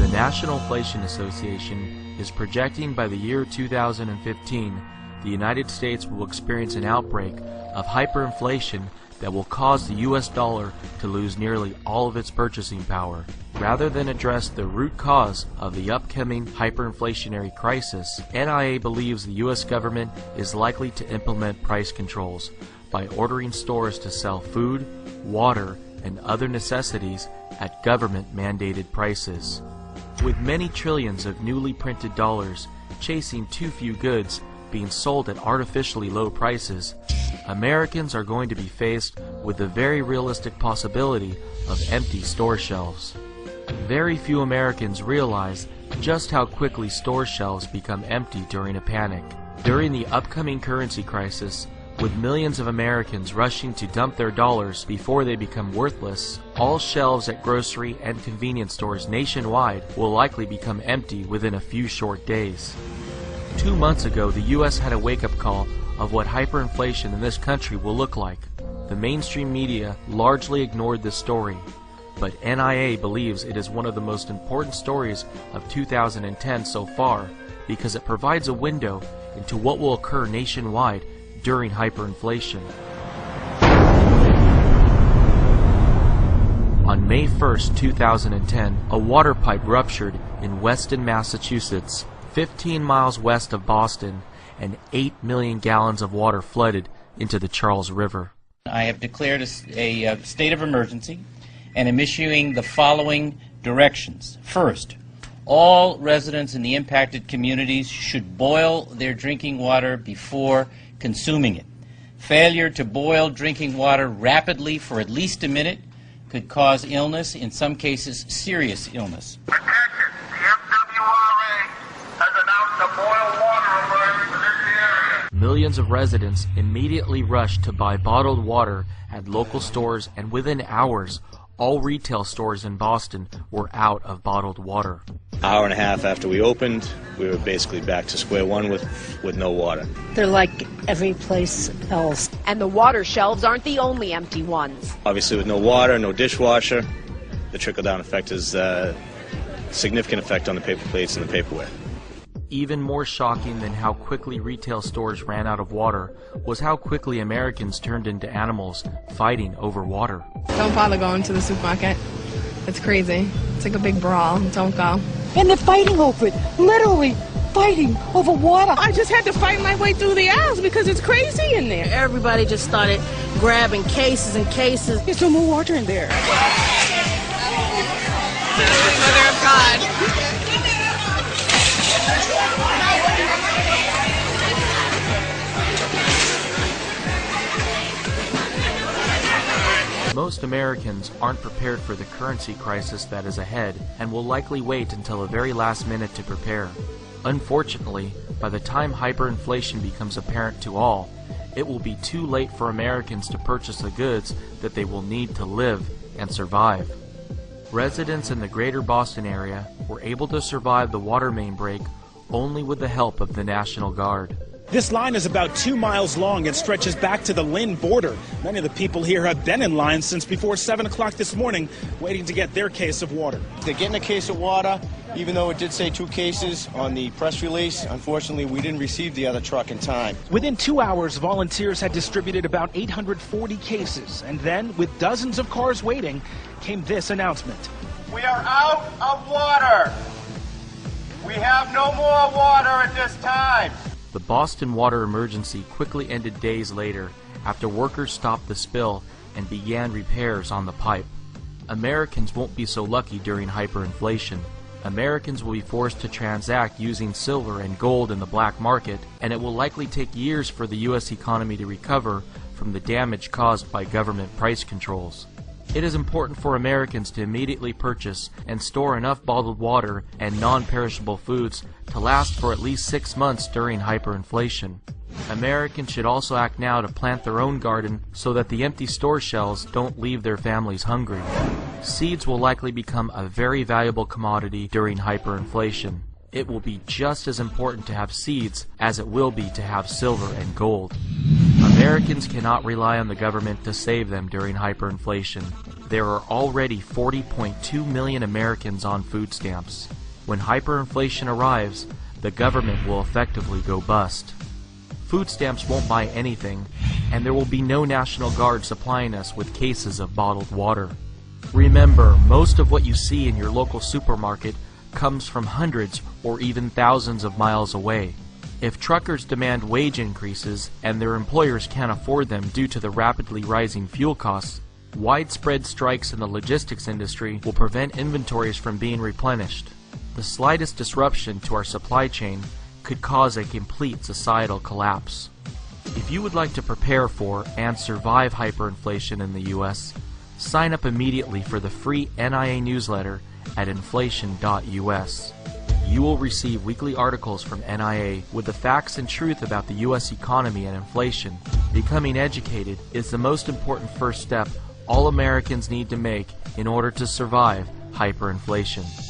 The National Inflation Association is projecting by the year 2015 the United States will experience an outbreak of hyperinflation that will cause the US dollar to lose nearly all of its purchasing power. Rather than address the root cause of the upcoming hyperinflationary crisis, NIA believes the US government is likely to implement price controls by ordering stores to sell food, water, and other necessities at government-mandated prices. With many trillions of newly printed dollars chasing too few goods being sold at artificially low prices, Americans are going to be faced with the very realistic possibility of empty store shelves. Very few Americans realize just how quickly store shelves become empty during a panic. During the upcoming currency crisis, with millions of Americans rushing to dump their dollars before they become worthless, all shelves at grocery and convenience stores nationwide will likely become empty within a few short days. 2 months ago, the U.S. had a wake-up call of what hyperinflation in this country will look like. The mainstream media largely ignored this story, but NIA believes it is one of the most important stories of 2010 so far because it provides a window into what will occur nationwide during hyperinflation. On May 1st, 2010, a water pipe ruptured in Weston, Massachusetts, 15 miles west of Boston, and 8 million gallons of water flooded into the Charles River. I have declared a state of emergency and am issuing the following directions. First, all residents in the impacted communities should boil their drinking water before consuming it. Failure to boil drinking water rapidly for at least a minute could cause illness, in some cases serious illness. Attention, the MWRA has announced a boil water alert for this area. Millions of residents immediately rushed to buy bottled water at local stores, and within hours, all retail stores in Boston were out of bottled water. Hour and a half after we opened, we were basically back to square one with no water. They're like every place else. And the water shelves aren't the only empty ones. Obviously with no water, no dishwasher, the trickle-down effect is a significant effect on the paper plates and the paperware. Even more shocking than how quickly retail stores ran out of water was how quickly Americans turned into animals fighting over water. Don't bother going to the supermarket. It's crazy. It's like a big brawl. Don't go. And they're fighting over it. Literally fighting over water. I just had to fight my way through the aisles because it's crazy in there. Everybody just started grabbing cases and cases. There's no more water in there. Mother of God. Most Americans aren't prepared for the currency crisis that is ahead and will likely wait until the very last minute to prepare. Unfortunately, by the time hyperinflation becomes apparent to all, it will be too late for Americans to purchase the goods that they will need to live and survive. Residents in the greater Boston area were able to survive the water main break only with the help of the National Guard. This line is about 2 miles long and stretches back to the Lynn border. Many of the people here have been in line since before 7 o'clock this morning, waiting to get their case of water. They're getting a case of water, even though it did say 2 cases on the press release. Unfortunately, we didn't receive the other truck in time. Within 2 hours, volunteers had distributed about 840 cases. And then, with dozens of cars waiting, came this announcement. We are out of water. We have no more water at this time. The Boston water emergency quickly ended days later after workers stopped the spill and began repairs on the pipe. Americans won't be so lucky during hyperinflation. Americans will be forced to transact using silver and gold in the black market, and it will likely take years for the U.S. economy to recover from the damage caused by government price controls. It is important for Americans to immediately purchase and store enough bottled water and non-perishable foods to last for at least 6 months during hyperinflation. Americans should also act now to plant their own garden so that the empty store shelves don't leave their families hungry. Seeds will likely become a very valuable commodity during hyperinflation. It will be just as important to have seeds as it will be to have silver and gold. Americans cannot rely on the government to save them during hyperinflation. There are already 40.2 million Americans on food stamps. When hyperinflation arrives, the government will effectively go bust. Food stamps won't buy anything, and there will be no National Guard supplying us with cases of bottled water. Remember, most of what you see in your local supermarket comes from hundreds or even thousands of miles away. If truckers demand wage increases and their employers can't afford them due to the rapidly rising fuel costs, widespread strikes in the logistics industry will prevent inventories from being replenished. The slightest disruption to our supply chain could cause a complete societal collapse. If you would like to prepare for and survive hyperinflation in the U.S., sign up immediately for the free NIA newsletter at inflation.us. You will receive weekly articles from NIA with the facts and truth about the U.S. economy and inflation. Becoming educated is the most important first step all Americans need to make in order to survive hyperinflation.